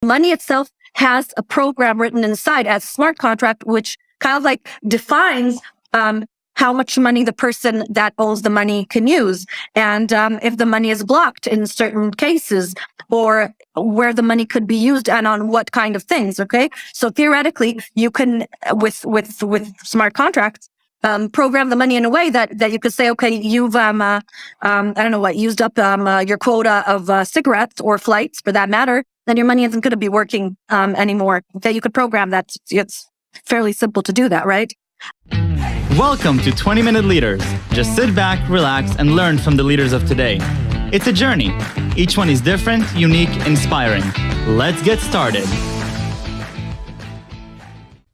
money itself has a program written inside as a smart contract, which kind of like defines how much money the person that owns the money can use. And if the money is blocked in certain cases, or where the money could be used and on what kind of things. Okay. So theoretically, you can, with smart contracts, program the money in a way that you could say, okay, you've, I don't know what, used up your quota of cigarettes or flights for that matter, then your money isn't going to be working anymore. Okay. You could program that. It's fairly simple to do that, right? Welcome to 20-Minute Leaders. Just sit back, relax, and learn from the leaders of today. It's a journey. Each one is different, unique, inspiring. Let's get started.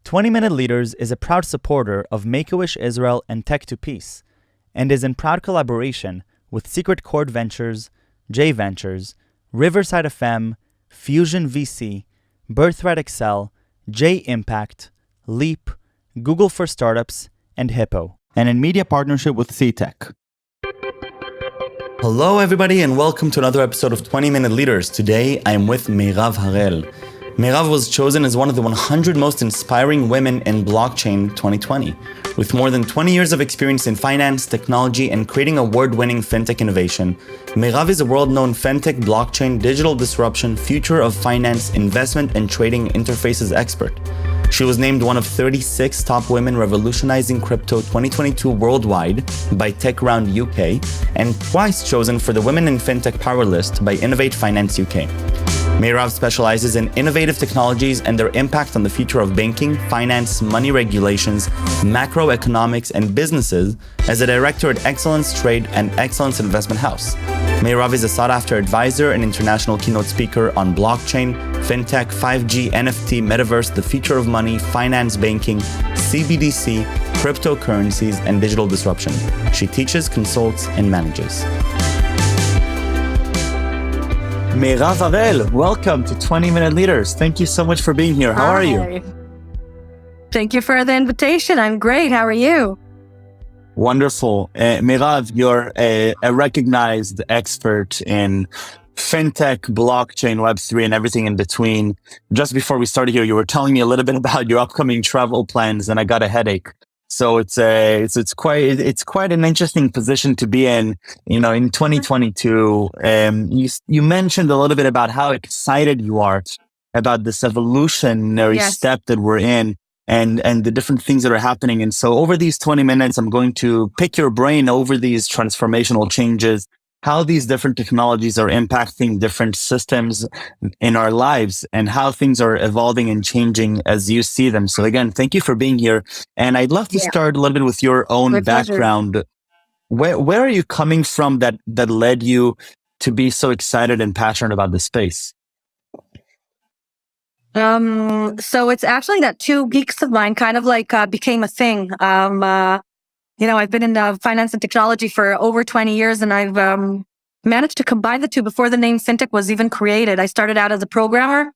20-Minute Leaders is a proud supporter of Make-A-Wish Israel and Tech to Peace, and is in proud collaboration with Secret Chord Ventures, J Ventures, Riverside FM, Fusion VC, Birthright Excel, J Impact, Leap, Google for Startups, and Hippo, and in media partnership with CTech. Hello everybody and welcome to another episode of 20-Minute Leaders. Today I am with Meirav Harel. Meirav was chosen as one of the 100 most inspiring women in blockchain 2020. With more than 20 years of experience in finance, technology, and creating award-winning fintech innovation, Meirav is a world-known fintech, blockchain, digital disruption, future of finance, investment, and trading interfaces expert. She was named one of 36 top women revolutionizing crypto 2022 worldwide by TechRoundUK and twice chosen for the Women in Fintech Powerlist by Innovate Finance UK. Meirav specializes in innovative technologies and their impact on the future of banking, finance, money regulations, macroeconomics, and businesses as a director at Excellence Trade and Excellence Investment House. Meirav is a sought-after advisor and international keynote speaker on blockchain, fintech, 5G, NFT, Metaverse, the future of money, finance, banking, CBDC, cryptocurrencies, and digital disruption. She teaches, consults, and manages. Meirav Harel, welcome to 20-Minute Leaders. Thank you so much for being here. How are you? Thank you for the invitation. I'm great. How are you? Wonderful. Meirav, you're a recognized expert in fintech, blockchain, Web3, and everything in between. Just before we started here, you were telling me a little bit about your upcoming travel plans, and I got a headache. So it's quite an interesting position to be in. You know, in 2022, you mentioned a little bit about how excited you are about this evolutionary step that we're in. And the different things that are happening. And so over these 20 minutes, I'm going to pick your brain over these transformational changes, how these different technologies are impacting different systems in our lives and how things are evolving and changing as you see them. So again, thank you for being here. And I'd love to start a little bit with your own background. Where are you coming from that led you to be so excited and passionate about this space? So it's actually that two geeks of mine kind of like became a thing. I've been in finance and technology for over 20 years and I've managed to combine the two before the name Fintech was even created. I started out as a programmer.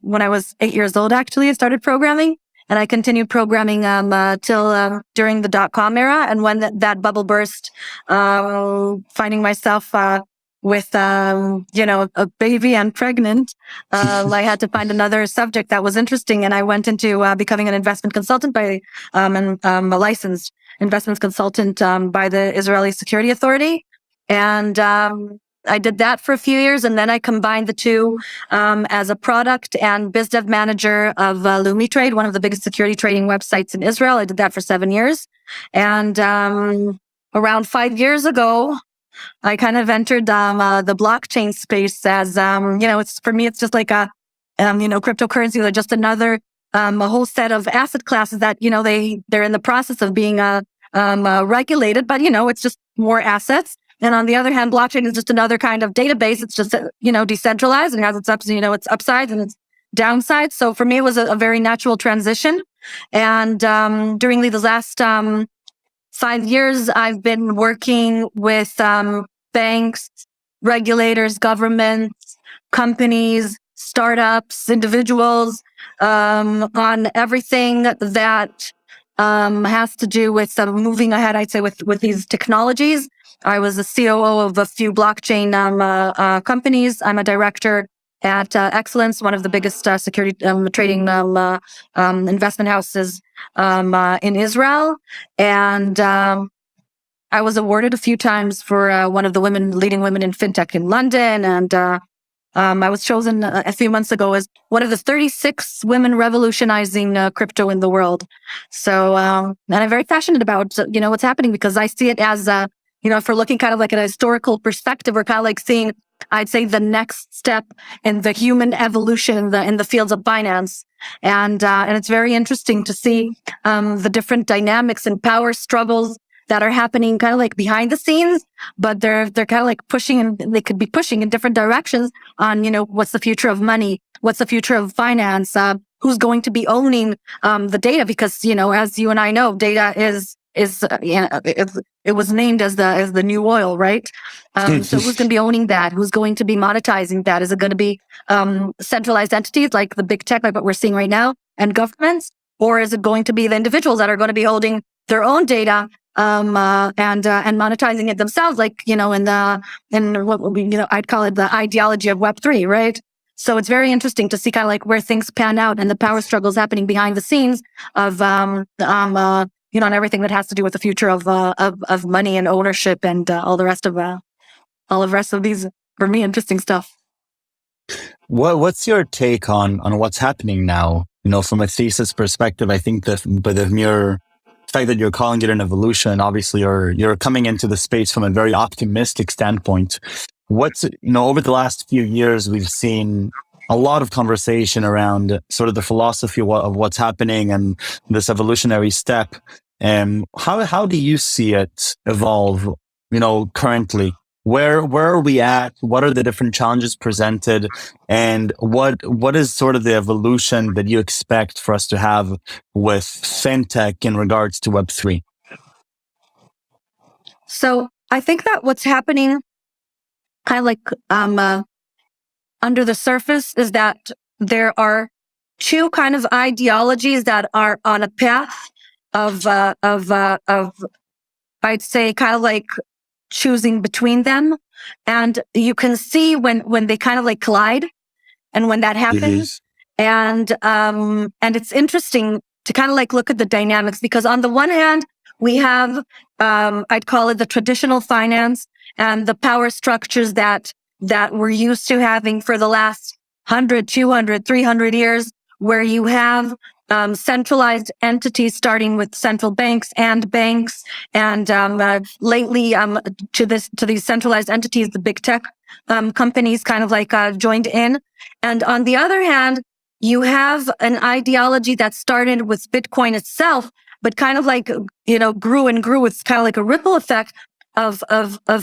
When I was 8 years old, actually, I started programming and I continued programming till during the dot-com era. And when that bubble burst, finding myself with, a baby and pregnant, I had to find another subject that was interesting. And I went into becoming an investment consultant a licensed investment consultant by the Israeli Security Authority. And I did that for a few years. And then I combined the two as a product and biz dev manager of Lumi Trade, one of the biggest security trading websites in Israel. I did that for 7 years. And around 5 years ago, I kind of entered the blockchain space as, it's for me, it's just like cryptocurrencies are just another, a whole set of asset classes that, they're in the process of being regulated, but, it's just more assets. And on the other hand, blockchain is just another kind of database. It's just, decentralized and has its its upsides and its downsides. So for me, it was a very natural transition. And during the last 5 years, I've been working with banks, regulators, governments, companies, startups, individuals, on everything that has to do with moving ahead, I'd say, with these technologies. I was a COO of a few blockchain companies. I'm a director at Excellence, one of the biggest security trading investment houses in Israel. And I was awarded a few times for one of the leading women in fintech in London. And I was chosen a few months ago as one of the 36 women revolutionizing crypto in the world. So, and I'm very passionate about, what's happening, because I see it as, if we're looking kind of like at a historical perspective, we're kind of like seeing, I'd say, the next step in the human evolution in the fields of finance. And it's very interesting to see the different dynamics and power struggles that are happening kind of like behind the scenes, but they're kind of like pushing, and they could be pushing in different directions on, what's the future of money? What's the future of finance? Who's going to be owning the data? Because, as you and I know, data it was named as the new oil, right? So who's going to be owning that? Who's going to be monetizing that? Is it going to be centralized entities like the big tech, like what we're seeing right now, and governments? Or is it going to be the individuals that are going to be holding their own data and monetizing it themselves, like, in what I'd call it the ideology of Web3, right? So it's very interesting to see kind of like where things pan out and the power struggles happening behind the scenes of, and everything that has to do with the future of money and ownership and all the rest of these, for me, interesting stuff. What's your take on what's happening now? From a thesis perspective, I think that the mere fact that you're calling it an evolution, obviously you're coming into the space from a very optimistic standpoint. Over the last few years, we've seen a lot of conversation around sort of the philosophy of what's happening and this evolutionary step. How do you see it evolve, currently? Where are we at? What are the different challenges presented? And what is sort of the evolution that you expect for us to have with fintech in regards to Web3? So I think that what's happening kind of like under the surface is that there are two kind of ideologies that are on a path of I'd say kind of like choosing between them. And you can see when they kind of like collide and when that happens. Mm-hmm. And it's interesting to kind of like look at the dynamics, because on the one hand, we have, I'd call it the traditional finance and the power structures that we're used to having for the last 100, 200, 300 years, where you have centralized entities starting with central banks and lately to these centralized entities, the big tech companies kind of like joined in. And on the other hand, you have an ideology that started with Bitcoin itself, but kind of like, grew and grew with kind of like a ripple effect of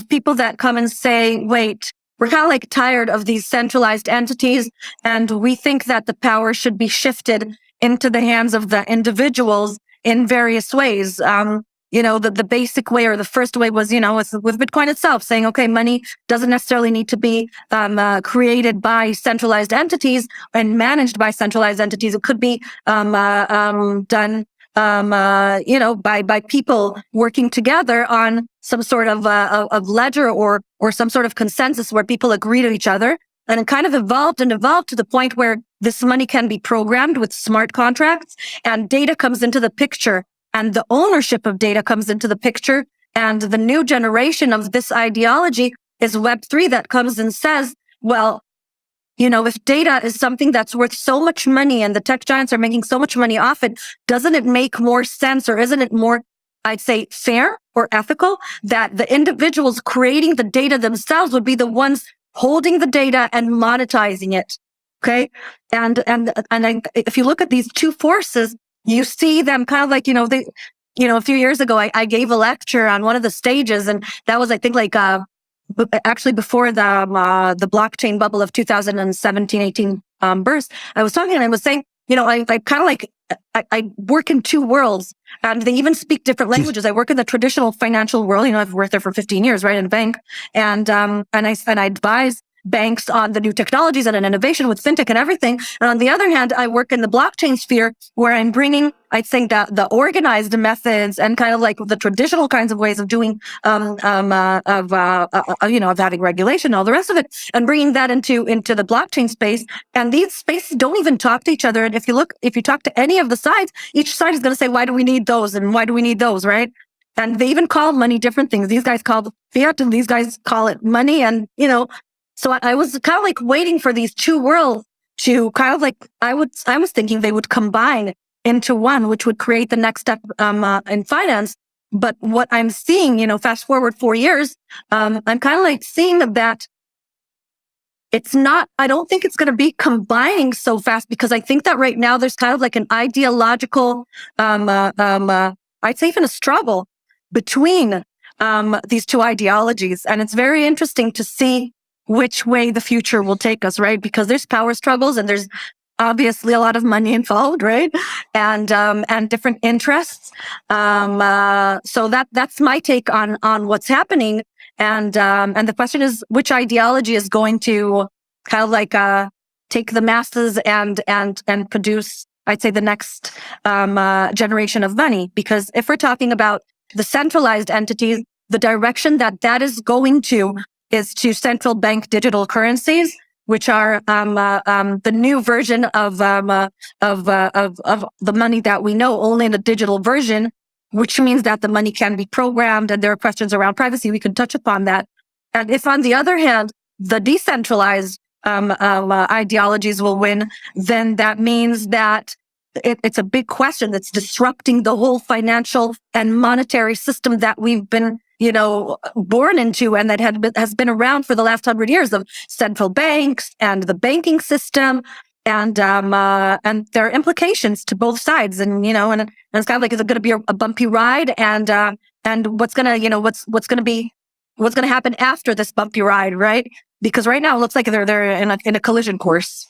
people that come and say, wait, we're kind of like tired of these centralized entities, and we think that the power should be shifted into the hands of the individuals in various ways. The basic way, or the first way, was, with Bitcoin itself, saying, okay, money doesn't necessarily need to be created by centralized entities and managed by centralized entities. It could be done by people working together on some sort of ledger or some sort of consensus where people agree to each other. And it kind of evolved to the point where this money can be programmed with smart contracts, and data comes into the picture, and the ownership of data comes into the picture. And the new generation of this ideology is Web3, that comes and says, well, if data is something that's worth so much money and the tech giants are making so much money off it, doesn't it make more sense, or isn't it more, I'd say, fair or ethical, that the individuals creating the data themselves would be the ones holding the data and monetizing it? Okay. And if you look at these two forces, you see them kind of like, a few years ago, I gave a lecture on one of the stages, and that was, I think, like, actually before the blockchain bubble of 2017-18 burst. I was talking and I was saying, I kind of like, I work in two worlds, and they even speak different languages. I work in the traditional financial world. I've worked there for 15 years, right, in a bank, and I advise banks on the new technologies and innovation with fintech and everything. And on the other hand, I work in the blockchain sphere where I'm bringing, I'd say, the organized methods and kind of like the traditional kinds of ways of doing, of having regulation, all the rest of it, and bringing that into the blockchain space. And these spaces don't even talk to each other. And if you talk to any of the sides, each side is going to say, why do we need those? And why do we need those? Right. And they even call money different things. These guys call it fiat and these guys call it money. And, so I was kind of like waiting for these two worlds to kind of like, I was thinking they would combine into one, which would create the next step in finance. But what I'm seeing, fast forward 4 years, I'm kind of like seeing that it's not, I don't think it's going to be combining so fast, because I think that right now there's kind of like an ideological, I'd say even a struggle between these two ideologies. And it's very interesting to see which way the future will take us, right? Because there's power struggles and there's obviously a lot of money involved, right? And different interests. So that's my take on what's happening. And the question is, which ideology is going to kind of like, take the masses and produce, I'd say, the next, generation of money? Because if we're talking about the centralized entities, the direction that is going to is to central bank digital currencies, which are the new version of the money that we know, only in a digital version, which means that the money can be programmed, and there are questions around privacy. We can touch upon that. And if, on the other hand, the decentralized ideologies will win, then that means that it's a big question that's disrupting the whole financial and monetary system that we've been born into, and that has been around for the last 100 years, of central banks and the banking system, and there are implications to both sides, and it's kind of like, is it going to be a bumpy ride, and what's going to happen after this bumpy ride, right? Because right now it looks like they're in a collision course.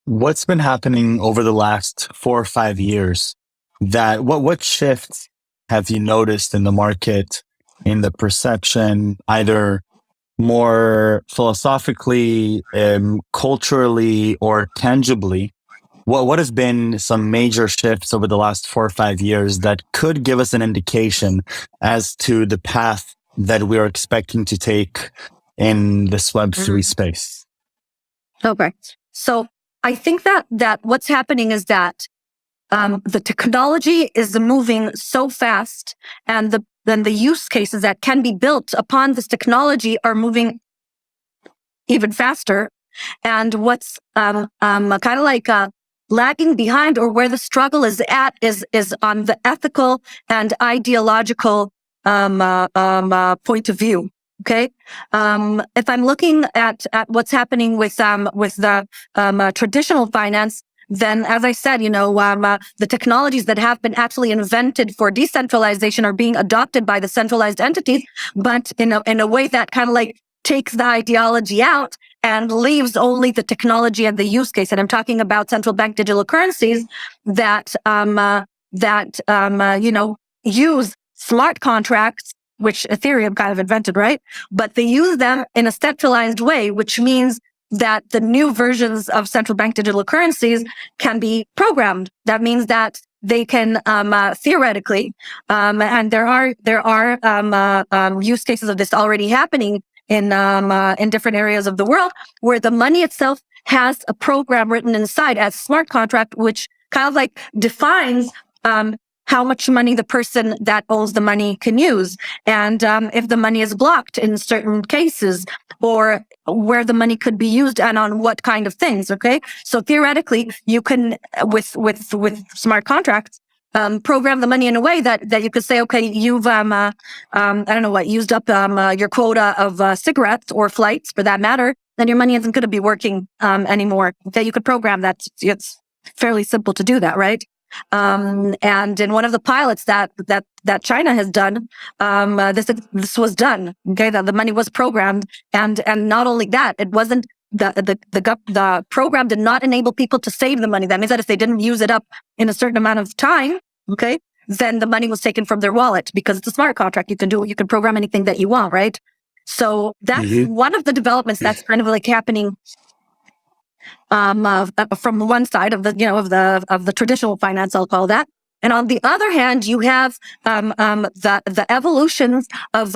What's been happening over the last 4 or 5 years? What shifts have you noticed in the market, in the perception, either more philosophically, culturally, or tangibly? What has been some major shifts over the last 4 or 5 years that could give us an indication as to the path that we're expecting to take in this Web3 space? Okay. So I think that what's happening is that the technology is moving so fast, and then the use cases that can be built upon this technology are moving even faster. And what's kind of like lagging behind, or where the struggle is at, is on the ethical and ideological point of view. Okay. If I'm looking at what's happening with the traditional finance, then, as I said, the technologies that have been actually invented for decentralization are being adopted by the centralized entities, but in a way that kind of like takes the ideology out and leaves only the technology and the use case. And I'm talking about central bank digital currencies that use smart contracts, which Ethereum kind of invented, right? But they use them in a centralized way, which means that the new versions of central bank digital currencies can be programmed. That means that they can theoretically, and there are use cases of this already happening in different areas of the world, where the money itself has a program written inside as a smart contract, which kind of like defines how much money the person that owns the money can use, and if the money is blocked in certain cases, or where the money could be used and on what kind of things. Okay, so theoretically, you can with smart contracts program the money in a way that you could say, okay, you've I don't know what, used up your quota of cigarettes or flights, for that matter, then your money isn't going to be working anymore. Okay, you could program that. It's fairly simple to do that, right? And in one of the pilots that China has done, this was done. Okay, that the money was programmed, and not only that, it wasn't the program did not enable people to save the money. That means that if they didn't use it up in a certain amount of time, okay, then the money was taken from their wallet, because it's a smart contract. You can program anything that you want, right? So that's one of the developments that's kind of like happening from one side of the traditional finance, I'll call that. And on the other hand, you have the evolutions of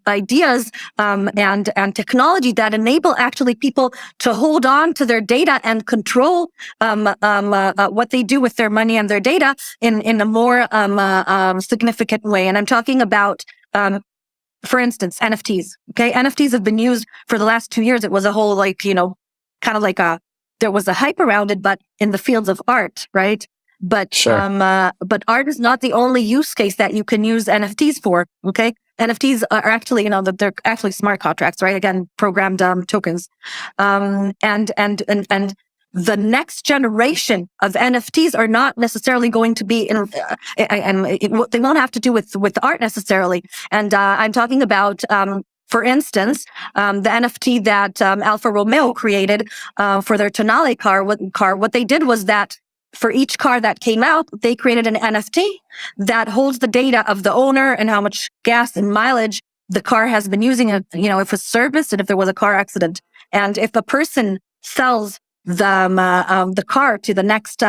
ideas and technology that enable actually people to hold on to their data and control what they do with their money and their data in a more significant way. And I'm talking about, for instance, NFTs. Okay, NFTs have been used for the last 2 years. It was a whole kind of like there was a hype around it, but in the fields of art, right? But but art is not the only use case that you can use NFTs for. Okay, NFTs are actually, they're actually smart contracts, right? Again, programmed tokens, and the next generation of NFTs are not necessarily going to be they won't have to do with art necessarily. And I'm talking about, for instance, the NFT that Alfa Romeo created for their Tonale car. What they did was that for each car that came out, they created an NFT that holds the data of the owner and how much gas and mileage the car has been using. If it's serviced and if there was a car accident, and if a person sells the car to the next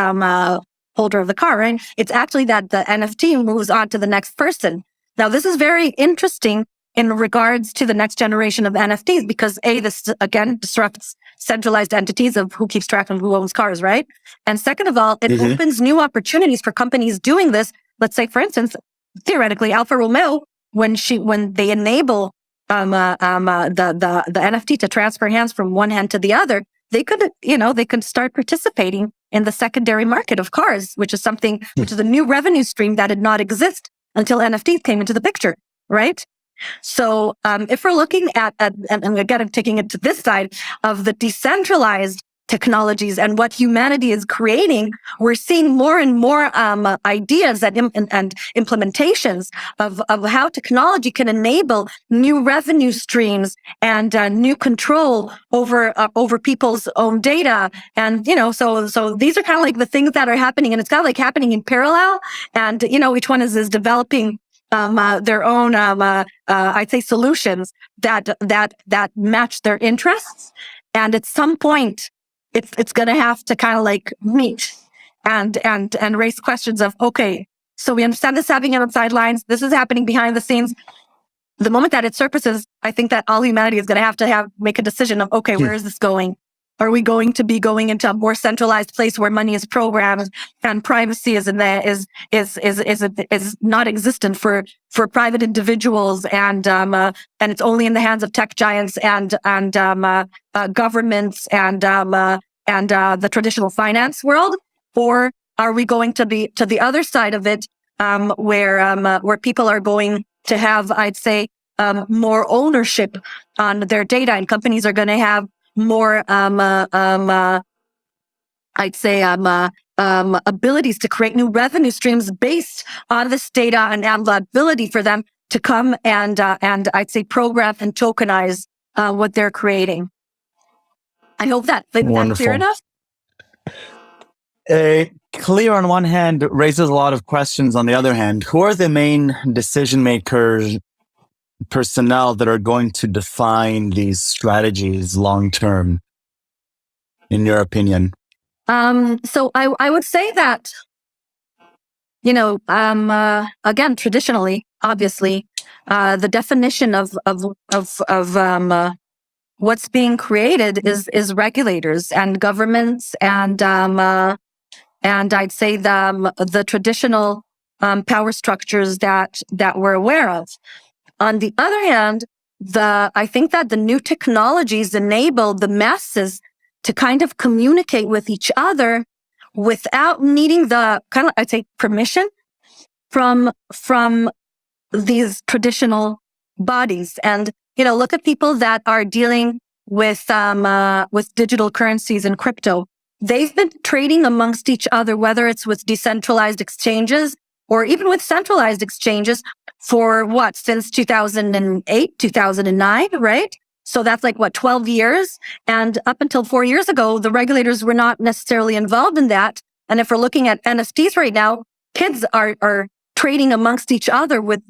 holder of the car, right? It's actually that the NFT moves on to the next person. Now, this is very interesting in regards to the next generation of NFTs, because this again disrupts centralized entities of who keeps track of who owns cars, right? And second of all, it opens new opportunities for companies doing this. Let's say, for instance, theoretically, Alfa Romeo, when they enable the NFT to transfer hands from one hand to the other, they could start participating in the secondary market of cars, which is a new revenue stream that did not exist until NFTs came into the picture, right? So if we're looking at, and again, I'm taking it to this side of the decentralized technologies and what humanity is creating, we're seeing more and more ideas and implementations of how technology can enable new revenue streams and new control over people's own data. And so these are kind of like the things that are happening, and it's kind of like happening in parallel. And each one is developing their own, I'd say, solutions that match their interests. And at some point, it's going to have to kind of like meet and raise questions of, okay, so we understand this happening on the sidelines. This is happening behind the scenes. The moment that it surfaces, I think that all humanity is going to have make a decision of, okay, where is this going? Are we going to be going into a more centralized place where money is programmed and privacy is not existent for private individuals, and it's only in the hands of tech giants and governments and the traditional finance world? Or are we going to be to the other side of it, where people are going to have, I'd say, more ownership on their data, and companies are going to have more, I'd say, abilities to create new revenue streams based on this data and the ability for them to come and I'd say program and tokenize what they're creating. I hope that's clear enough. Clear on one hand, raises a lot of questions on the other hand. Who are the main decision makers, personnel that are going to define these strategies long term, in your opinion? So I would say that, again, traditionally, obviously, the definition of what's being created is regulators and governments and I'd say the traditional power structures that we're aware of. On the other hand, I think that the new technologies enable the masses to kind of communicate with each other without needing the kind of, I'd say, permission from these traditional bodies. And, look at people that are dealing with digital currencies and crypto. They've been trading amongst each other, whether it's with decentralized exchanges or even with centralized exchanges for since 2008, 2009, right? So that's 12 years. And up until 4 years ago, the regulators were not necessarily involved in that. And if we're looking at NFTs right now, kids are trading amongst each other with,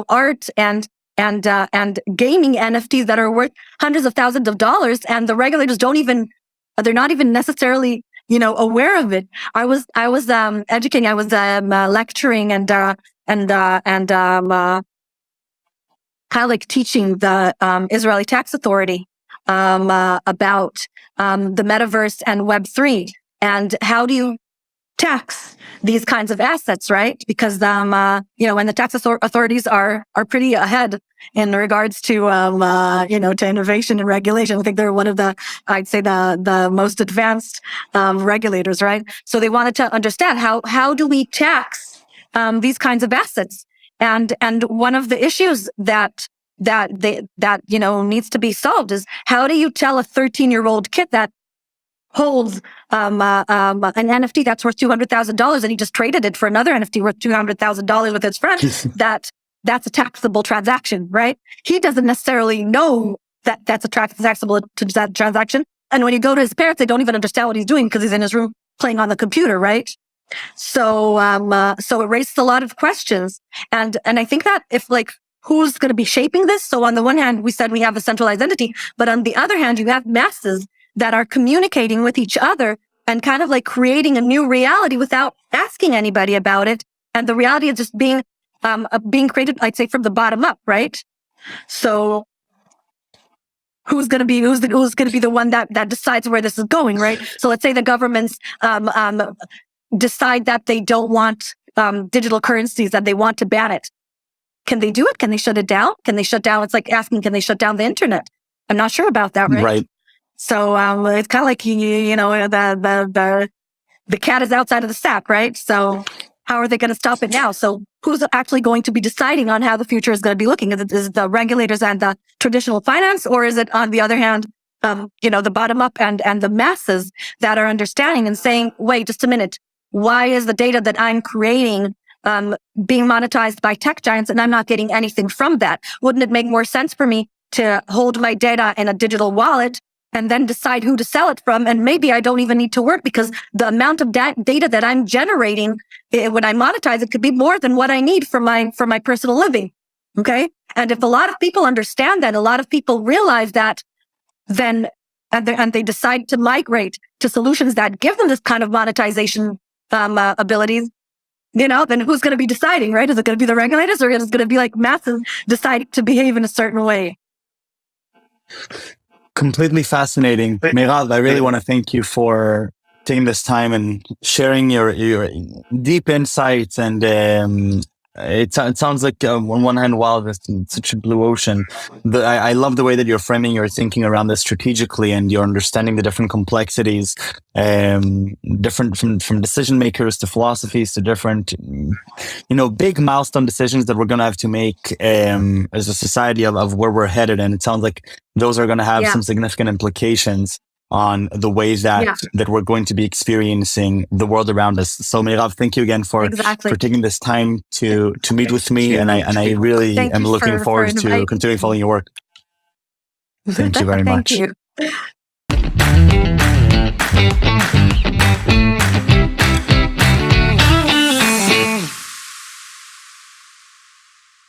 art and and gaming NFTs that are worth hundreds of thousands of dollars, and the regulators they're not even necessarily, aware of it. I was educating, I was lecturing and kind of like teaching the Israeli tax authority about the metaverse and Web3, and how do you tax these kinds of assets, right? Because when the tax authorities are pretty ahead in regards to to innovation and regulation. I think they're one of I'd say the most advanced regulators, right? So they wanted to understand how do we tax these kinds of assets, and one of the issues that needs to be solved is, how do you tell a 13-year-old kid that holds an NFT that's worth $200,000 and he just traded it for another NFT worth $200,000 with his friend, that's a taxable transaction, right? He doesn't necessarily know that that's a taxable transaction. And when you go to his parents, they don't even understand what he's doing because he's in his room playing on the computer, right? So it raises a lot of questions. And I think that who's going to be shaping this? So on the one hand, we said we have a centralized entity, but on the other hand, you have masses that are communicating with each other and kind of like creating a new reality without asking anybody about it. And the reality is just being created, I'd say, from the bottom up, right? So who's going to be the one that decides where this is going, right? So let's say the governments decide that they don't want digital currencies, that they want to ban it. Can they do it? Can they shut it down? Can they shut down? It's like asking, can they shut down the internet? I'm not sure about that, right? Right. So it's kind of like the cat is outside of the sack, right? So how are they going to stop it now? So who's actually going to be deciding on how the future is going to be looking? Is it the regulators and the traditional finance, or is it, on the other hand, the bottom up and the masses that are understanding and saying, wait, just a minute, why is the data that I'm creating being monetized by tech giants and I'm not getting anything from that? Wouldn't it make more sense for me to hold my data in a digital wallet and then decide who to sell it from? And maybe I don't even need to work, because the amount of data that I'm generating when I monetize it could be more than what I need for my personal living. Okay. And if a lot of people understand that, a lot of people realize that, then, and they decide to migrate to solutions that give them this kind of monetization abilities, then who's going to be deciding, right? Is it going to be the regulators, or is it going to be like masses deciding to behave in a certain way? Completely fascinating. Meirav, I really want to thank you for taking this time and sharing your deep insights. And it sounds like, on one hand, wow, that's such a blue ocean. I love the way that you're framing your thinking around this strategically, and you're understanding the different complexities, different from decision makers to philosophies to different, big milestone decisions that we're going to have to make as a society of where we're headed. And it sounds like those are going to have some significant implications on the ways that we're going to be experiencing the world around us. So Meirav, thank you again for taking this time to meet with me. And I really am looking forward to continuing following your work. Thank you very much. Thank you.